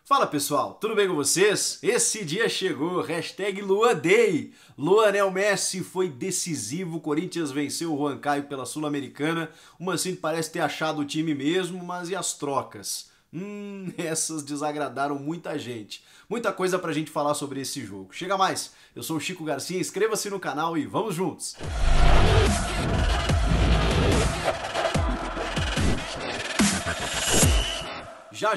Fala pessoal, tudo bem com vocês? Esse dia chegou, hashtag Luan Day. Lionel Messi foi decisivo, o Corinthians venceu o Juan Caio pela Sul-Americana. O Mancini parece ter achado o time mesmo, mas e as trocas? Essas desagradaram muita gente. Muita coisa pra gente falar sobre esse jogo. Chega mais, eu sou o Chico Garcia, inscreva-se no canal e vamos juntos!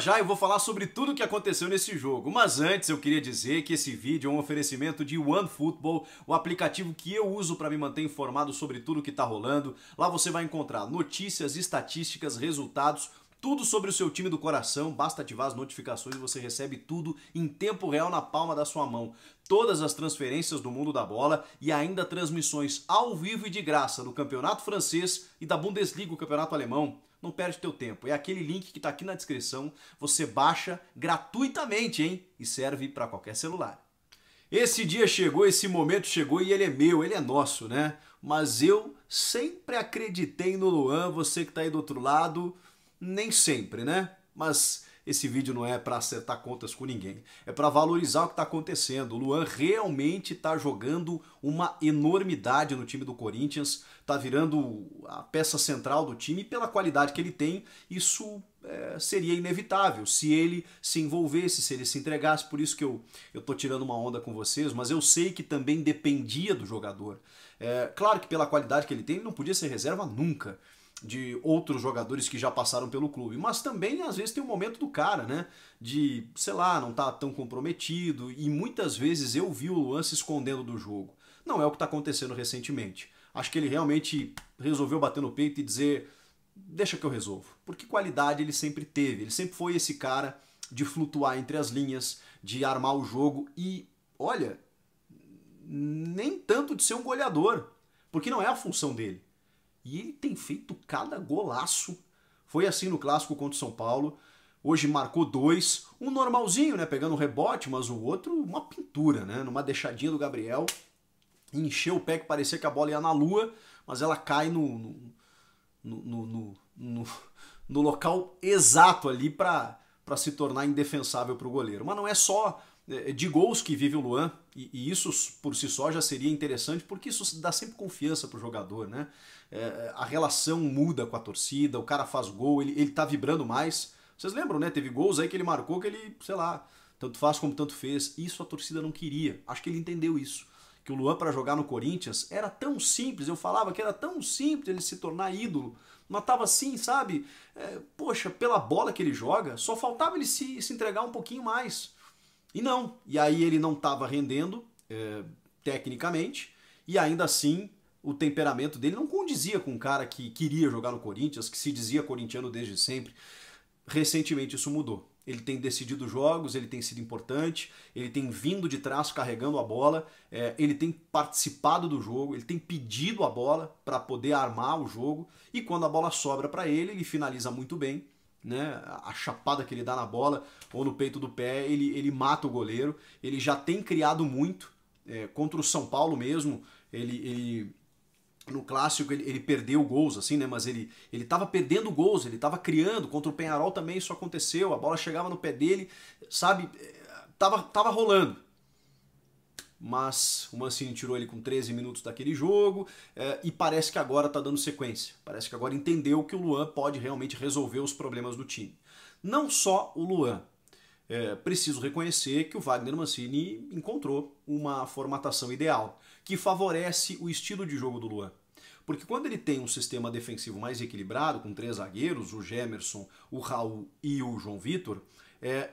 Já eu vou falar sobre tudo o que aconteceu nesse jogo, mas antes eu queria dizer que esse vídeo é um oferecimento de OneFootball, o aplicativo que eu uso para me manter informado sobre tudo que está rolando. Lá você vai encontrar notícias, estatísticas, resultados, tudo sobre o seu time do coração. Basta ativar as notificações e você recebe tudo em tempo real na palma da sua mão. Todas as transferências do mundo da bola e ainda transmissões ao vivo e de graça do Campeonato Francês e da Bundesliga, o Campeonato Alemão. Não perde teu tempo, é aquele link que está aqui na descrição, você baixa gratuitamente, hein? E serve para qualquer celular. Esse dia chegou, esse momento chegou e ele é meu, ele é nosso, né? Mas eu sempre acreditei no Luan, você que está aí do outro lado, nem sempre, né? Mas esse vídeo não é para acertar contas com ninguém, é para valorizar o que está acontecendo. O Luan realmente está jogando uma enormidade no time do Corinthians, está virando a peça central do time e pela qualidade que ele tem, isso seria inevitável se ele se envolvesse, se ele se entregasse. Por isso que eu tô tirando uma onda com vocês, mas eu sei que também dependia do jogador. Claro que pela qualidade que ele tem, ele não podia ser reserva nunca de outros jogadores que já passaram pelo clube, mas também às vezes tem um momento do cara, né, de, sei lá, não tá tão comprometido, e muitas vezes eu vi o Luan se escondendo do jogo. Não é o que está acontecendo recentemente. Acho que ele realmente resolveu bater no peito e dizer, deixa que eu resolvo, porque qualidade ele sempre teve, ele sempre foi esse cara de flutuar entre as linhas, de armar o jogo e, olha, nem tanto de ser um goleador, porque não é a função dele. E ele tem feito cada golaço. Foi assim no clássico contra o São Paulo. Hoje marcou 2. Um normalzinho, né? Pegando um rebote, mas o outro uma pintura, né? Numa deixadinha do Gabriel. Encheu o pé que parecia que a bola ia na lua, mas ela cai no local exato ali para se tornar indefensável para o goleiro. Mas não é só de gols que vive o Luan, e isso por si só já seria interessante, porque isso dá sempre confiança pro jogador, né? A relação muda com a torcida, o cara faz gol, ele tá vibrando mais. Vocês lembram, né? Teve gols aí que ele marcou que ele, sei lá, tanto faz como tanto fez. Isso a torcida não queria. Acho que ele entendeu isso. Que o Luan para jogar no Corinthians era tão simples, eu falava que era tão simples ele se tornar ídolo, mas tava assim, sabe? Poxa, pela bola que ele joga, só faltava ele se entregar um pouquinho mais. E não, e aí ele não estava rendendo tecnicamente, e ainda assim o temperamento dele não condizia com um cara que queria jogar no Corinthians, que se dizia corintiano desde sempre. Recentemente isso mudou. Ele tem decidido jogos, ele tem sido importante, ele tem vindo de trás carregando a bola, ele tem participado do jogo, ele tem pedido a bola para poder armar o jogo, e quando a bola sobra para ele finaliza muito bem. Né, a chapada que ele dá na bola ou no peito do pé, ele mata o goleiro. Ele já tem criado muito, contra o São Paulo mesmo, ele no clássico ele perdeu gols, assim, né, mas ele tava perdendo gols, ele tava criando. Contra o Peñarol também isso aconteceu, a bola chegava no pé dele, sabe, tava rolando. Mas o Mancini tirou ele com 13 minutos daquele jogo, e parece que agora está dando sequência. Parece que agora entendeu que o Luan pode realmente resolver os problemas do time. Não só o Luan. Preciso reconhecer que o Wagner Mancini encontrou uma formatação ideal, que favorece o estilo de jogo do Luan. Porque quando ele tem um sistema defensivo mais equilibrado, com 3 zagueiros, o Gemerson, o Raul e o João Vitor,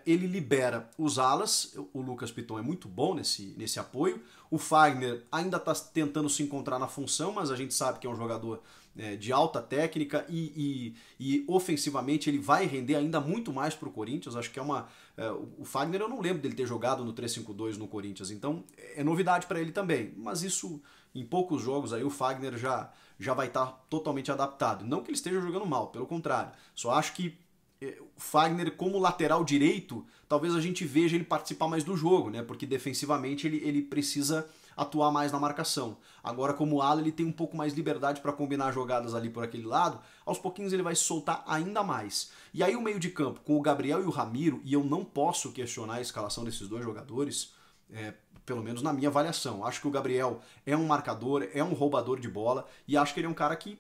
ele libera os alas. O Lucas Piton é muito bom nesse apoio. O Fagner ainda está tentando se encontrar na função, mas a gente sabe que é um jogador de alta técnica e ofensivamente ele vai render ainda muito mais para o Corinthians. Acho que o Fagner, eu não lembro dele ter jogado no 3-5-2 no Corinthians, então é novidade para ele também. Mas isso, em poucos jogos aí, o Fagner já vai estar totalmente adaptado. Não que ele esteja jogando mal, pelo contrário. Só acho que o Fagner como lateral direito, talvez a gente veja ele participar mais do jogo, né? Porque defensivamente ele precisa atuar mais na marcação. Agora, como ala, ele tem um pouco mais liberdade para combinar jogadas ali por aquele lado, aos pouquinhos ele vai se soltar ainda mais. E aí o meio de campo, com o Gabriel e o Ramiro, e eu não posso questionar a escalação desses dois jogadores, pelo menos na minha avaliação. Acho que o Gabriel é um marcador, é um roubador de bola, e acho que ele é um cara que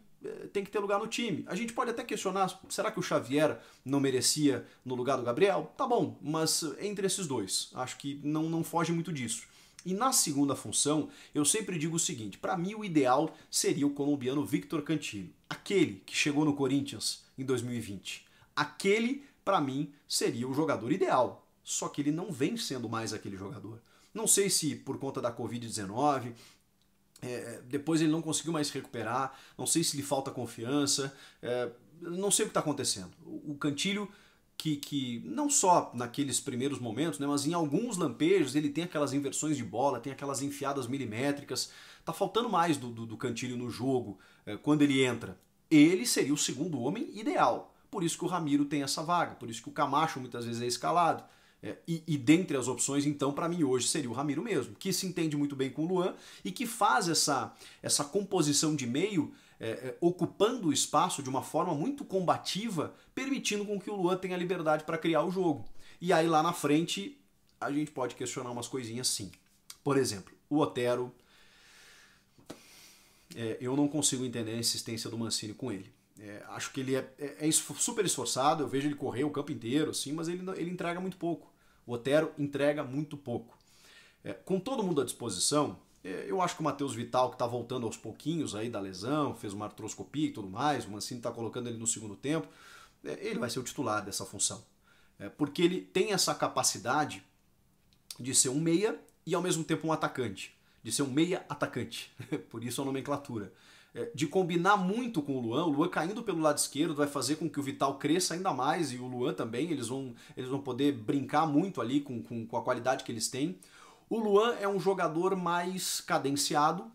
tem que ter lugar no time. A gente pode até questionar, será que o Xavier não merecia no lugar do Gabriel? Tá bom, mas entre esses dois, acho que não foge muito disso. E na segunda função, eu sempre digo o seguinte, para mim o ideal seria o colombiano Victor Cantillo, aquele que chegou no Corinthians em 2020. Aquele, para mim, seria o jogador ideal, só que ele não vem sendo mais aquele jogador. Não sei se por conta da Covid-19, depois ele não conseguiu mais se recuperar, não sei se lhe falta confiança, não sei o que está acontecendo. O Cantillo, que não só naqueles primeiros momentos, né, mas em alguns lampejos ele tem aquelas inversões de bola, tem aquelas enfiadas milimétricas, tá faltando mais do Cantillo no jogo quando ele entra. Ele seria o segundo homem ideal, por isso que o Ramiro tem essa vaga, por isso que o Camacho muitas vezes é escalado. E dentre as opções, então, para mim hoje seria o Ramiro mesmo, que se entende muito bem com o Luan e que faz essa composição de meio ocupando o espaço de uma forma muito combativa, permitindo com que o Luan tenha liberdade para criar o jogo. E aí lá na frente a gente pode questionar umas coisinhas sim. Por exemplo, o Otero, eu não consigo entender a insistência do Mancini com ele. Acho que ele é super esforçado, eu vejo ele correr o campo inteiro, assim, mas ele entrega muito pouco. O Otero entrega muito pouco. Com todo mundo à disposição, eu acho que o Matheus Vital, que está voltando aos pouquinhos aí da lesão, fez uma artroscopia e tudo mais, o Mancini está colocando ele no segundo tempo, ele vai ser o titular dessa função. Porque ele tem essa capacidade de ser um meia e ao mesmo tempo um atacante. De ser um meia atacante, por isso a nomenclatura. De combinar muito com o Luan caindo pelo lado esquerdo vai fazer com que o Vital cresça ainda mais e o Luan também, eles vão poder brincar muito ali com a qualidade que eles têm. O Luan é um jogador mais cadenciado,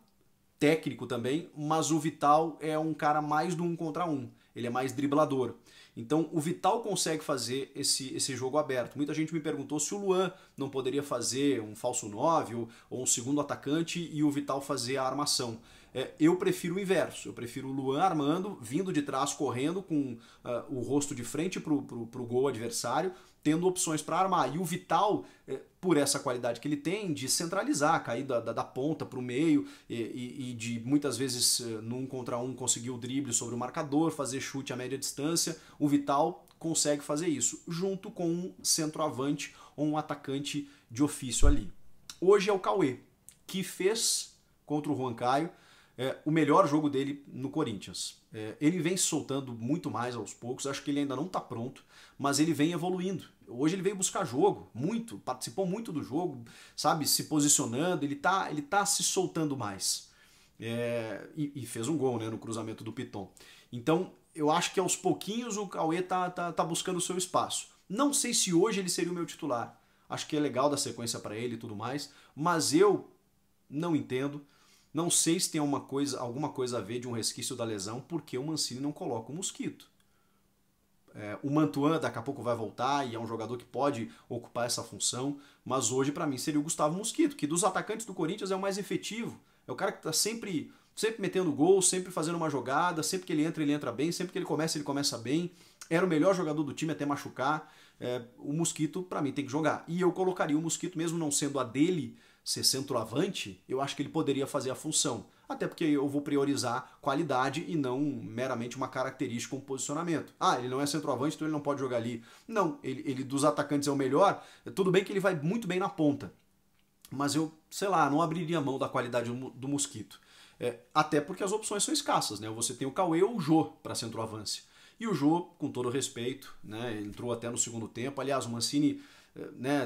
técnico também, mas o Vital é um cara mais do 1 contra 1, ele é mais driblador. Então o Vital consegue fazer esse jogo aberto. Muita gente me perguntou se o Luan não poderia fazer um falso 9 ou um segundo atacante e o Vital fazer a armação. Eu prefiro o inverso, eu prefiro o Luan armando, vindo de trás, correndo com o rosto de frente para o gol adversário, tendo opções para armar. E o Vital, por essa qualidade que ele tem, de centralizar, cair da ponta para o meio e de muitas vezes no 1 contra 1 conseguir o drible sobre o marcador, fazer chute a média distância, o Vital consegue fazer isso, junto com um centroavante ou um atacante de ofício ali. Hoje é o Cauê, que fez contra o Juan Caio o melhor jogo dele no Corinthians. Ele vem se soltando muito mais aos poucos, acho que ele ainda não está pronto, mas ele vem evoluindo. Hoje ele veio buscar jogo, muito, participou muito do jogo, sabe, se posicionando, ele tá se soltando mais. E fez um gol, né, no cruzamento do Piton. Então, eu acho que aos pouquinhos o Cauê tá buscando o seu espaço. Não sei se hoje ele seria o meu titular. Acho que é legal dar sequência para ele e tudo mais, mas eu não entendo. Não sei se tem alguma coisa a ver de um resquício da lesão, porque o Mancini não coloca o Mosquito. O Mantuan daqui a pouco vai voltar e é um jogador que pode ocupar essa função, mas hoje para mim seria o Gustavo Mosquito, que dos atacantes do Corinthians é o mais efetivo. É o cara que está sempre metendo gol, sempre fazendo uma jogada, sempre que ele entra bem, sempre que ele começa bem. Era o melhor jogador do time até machucar. O Mosquito para mim tem que jogar. E eu colocaria o Mosquito, mesmo não sendo a dele ser centroavante, eu acho que ele poderia fazer a função. Até porque eu vou priorizar qualidade e não meramente uma característica, um posicionamento. Ele não é centroavante, então ele não pode jogar ali. Não, ele dos atacantes é o melhor. Tudo bem que ele vai muito bem na ponta. Mas eu, sei lá, não abriria mão da qualidade do Mosquito. Até porque as opções são escassas, né? Você tem o Cauê ou o Jô para centroavance. E o Jô, com todo respeito, né, entrou até no segundo tempo. Aliás, o Mancini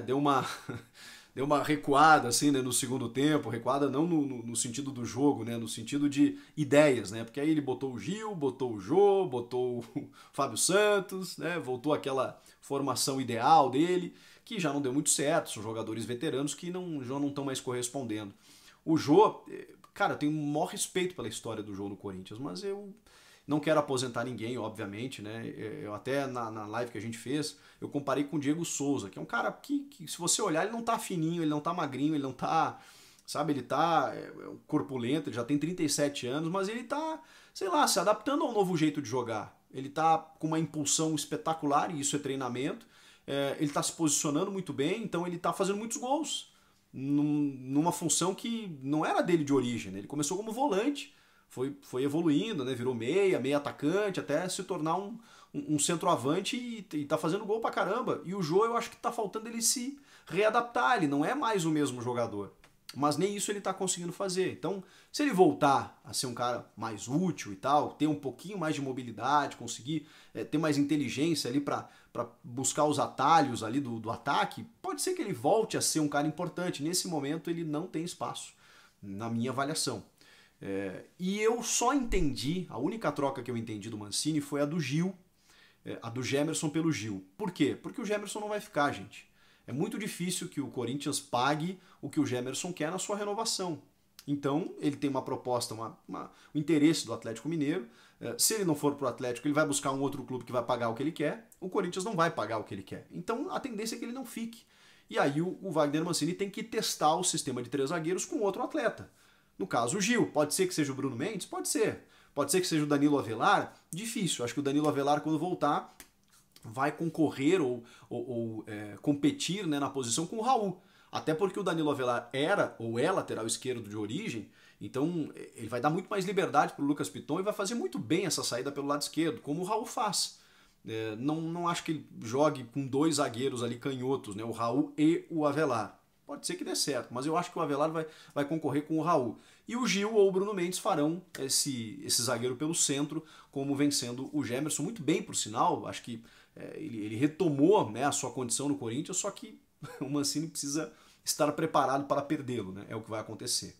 deu uma recuada assim, né, no segundo tempo, recuada não no sentido do jogo, né, no sentido de ideias, né, porque aí ele botou o Gil, botou o Jô, botou o Fábio Santos, né, voltou àquela formação ideal dele, que já não deu muito certo, são jogadores veteranos que já não estão mais correspondendo. O Jô, cara, eu tenho o maior respeito pela história do Jô no Corinthians, mas eu não quero aposentar ninguém, obviamente, né? Eu até na live que a gente fez, eu comparei com o Diego Souza, que é um cara que se você olhar, ele não tá fininho, ele não tá magrinho, ele não tá sabe? Ele tá corpulento, ele já tem 37 anos, mas ele tá, sei lá, se adaptando ao novo jeito de jogar. Ele tá com uma impulsão espetacular, e isso é treinamento. Ele tá se posicionando muito bem, então ele tá fazendo muitos gols numa função que não era dele de origem, né? Ele começou como volante, foi evoluindo, né? Virou meia atacante, até se tornar um centroavante e tá fazendo gol pra caramba. E o Jô, eu acho que tá faltando ele se readaptar, ele não é mais o mesmo jogador. Mas nem isso ele tá conseguindo fazer. Então, se ele voltar a ser um cara mais útil e tal, ter um pouquinho mais de mobilidade, conseguir ter mais inteligência ali para buscar os atalhos ali do ataque, pode ser que ele volte a ser um cara importante. Nesse momento ele não tem espaço, na minha avaliação. E eu só entendi, a única troca que eu entendi do Mancini foi a do Gil, a do Gemerson pelo Gil. Por quê? Porque o Gemerson não vai ficar, gente. É muito difícil que o Corinthians pague o que o Gemerson quer na sua renovação. Então, ele tem uma proposta, um interesse do Atlético Mineiro. Se ele não for para o Atlético, ele vai buscar um outro clube que vai pagar o que ele quer. O Corinthians não vai pagar o que ele quer. Então, a tendência é que ele não fique. E aí o Wagner Mancini tem que testar o sistema de 3 zagueiros com outro atleta. No caso, o Gil. Pode ser que seja o Bruno Mendes? Pode ser. Pode ser que seja o Danilo Avelar? Difícil. Acho que o Danilo Avelar, quando voltar, vai concorrer ou competir, né, na posição com o Raul. Até porque o Danilo Avelar era ou é lateral esquerdo de origem, então ele vai dar muito mais liberdade para o Lucas Piton e vai fazer muito bem essa saída pelo lado esquerdo, como o Raul faz. Não acho que ele jogue com 2 zagueiros ali canhotos, né, o Raul e o Avelar. Pode ser que dê certo, mas eu acho que o Avelar vai concorrer com o Raul. E o Gil ou o Bruno Mendes farão esse zagueiro pelo centro, como vencendo o Gemerson. Muito bem, por sinal. Acho que ele retomou, né, a sua condição no Corinthians, só que o Mancini precisa estar preparado para perdê-lo, né? É o que vai acontecer.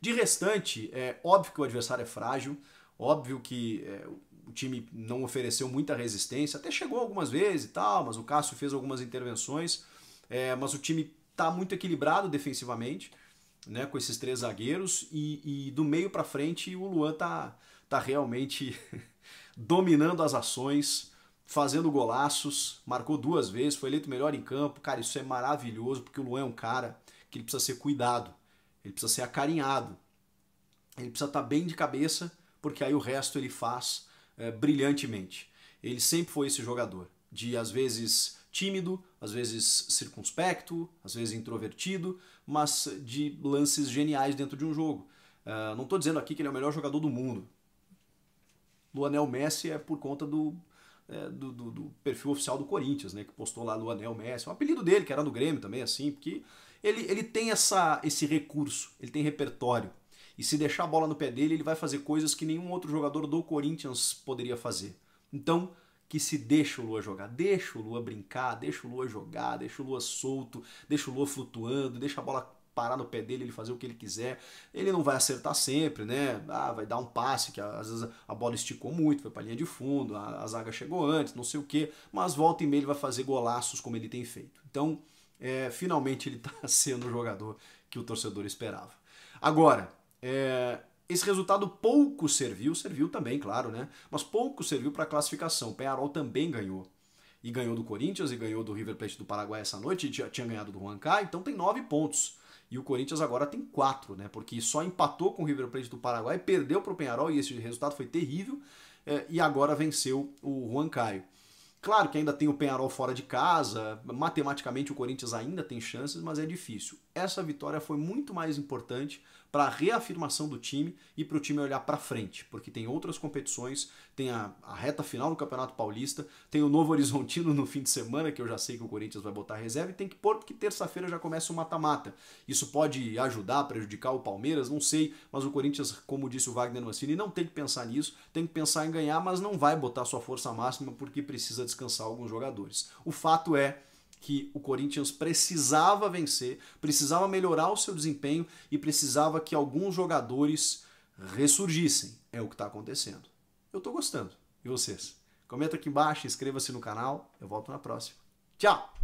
De restante, é óbvio que o adversário é frágil, óbvio que o time não ofereceu muita resistência, até chegou algumas vezes e tal, mas o Cássio fez algumas intervenções, mas o time está muito equilibrado defensivamente, né, com esses 3 zagueiros, e do meio para frente o Luan tá realmente dominando as ações, fazendo golaços, marcou 2 vezes, foi eleito melhor em campo. Cara, isso é maravilhoso, porque o Luan é um cara que ele precisa ser cuidado, ele precisa ser acarinhado, ele precisa estar bem de cabeça, porque aí o resto ele faz brilhantemente. Ele sempre foi esse jogador, de às vezes tímido, às vezes circunspecto, às vezes introvertido, mas de lances geniais dentro de um jogo. Não estou dizendo aqui que ele é o melhor jogador do mundo. Luanel Messi é por conta do perfil oficial do Corinthians, né, que postou lá Luanel Messi, o apelido dele, que era do Grêmio também, assim, porque ele tem esse recurso, ele tem repertório, e se deixar a bola no pé dele, ele vai fazer coisas que nenhum outro jogador do Corinthians poderia fazer. Então, que se deixa o Lua jogar, deixa o Lua brincar, deixa o Lua jogar, deixa o Lua solto, deixa o Lua flutuando, deixa a bola parar no pé dele, ele fazer o que ele quiser. Ele não vai acertar sempre, né? Vai dar um passe que às vezes a bola esticou muito, foi pra linha de fundo, a zaga chegou antes, não sei o que, mas volta e meia ele vai fazer golaços como ele tem feito. Então, finalmente ele tá sendo o jogador que o torcedor esperava. Agora, esse resultado pouco serviu também, claro, né? Mas pouco serviu para a classificação. O Peñarol também ganhou. E ganhou do Corinthians, e ganhou do River Plate do Paraguai essa noite, e tinha ganhado do Huancayo, então tem 9 pontos. E o Corinthians agora tem 4, né? Porque só empatou com o River Plate do Paraguai, perdeu para o Peñarol, e esse resultado foi terrível, e agora venceu o Huancayo. Claro que ainda tem o Peñarol fora de casa, matematicamente o Corinthians ainda tem chances, mas é difícil. Essa vitória foi muito mais importante para a reafirmação do time e para o time olhar para frente, porque tem outras competições, tem a reta final do Campeonato Paulista, tem o Novo Horizontino no fim de semana, que eu já sei que o Corinthians vai botar reserva, e tem que pôr porque terça-feira já começa o mata-mata. Isso pode ajudar, prejudicar o Palmeiras, não sei, mas o Corinthians, como disse o Wagner Mancini, não tem que pensar nisso, tem que pensar em ganhar, mas não vai botar sua força máxima porque precisa descansar alguns jogadores. O fato é que o Corinthians precisava vencer, precisava melhorar o seu desempenho e precisava que alguns jogadores ressurgissem. É o que está acontecendo. Eu estou gostando. E vocês? Comenta aqui embaixo, inscreva-se no canal. Eu volto na próxima. Tchau!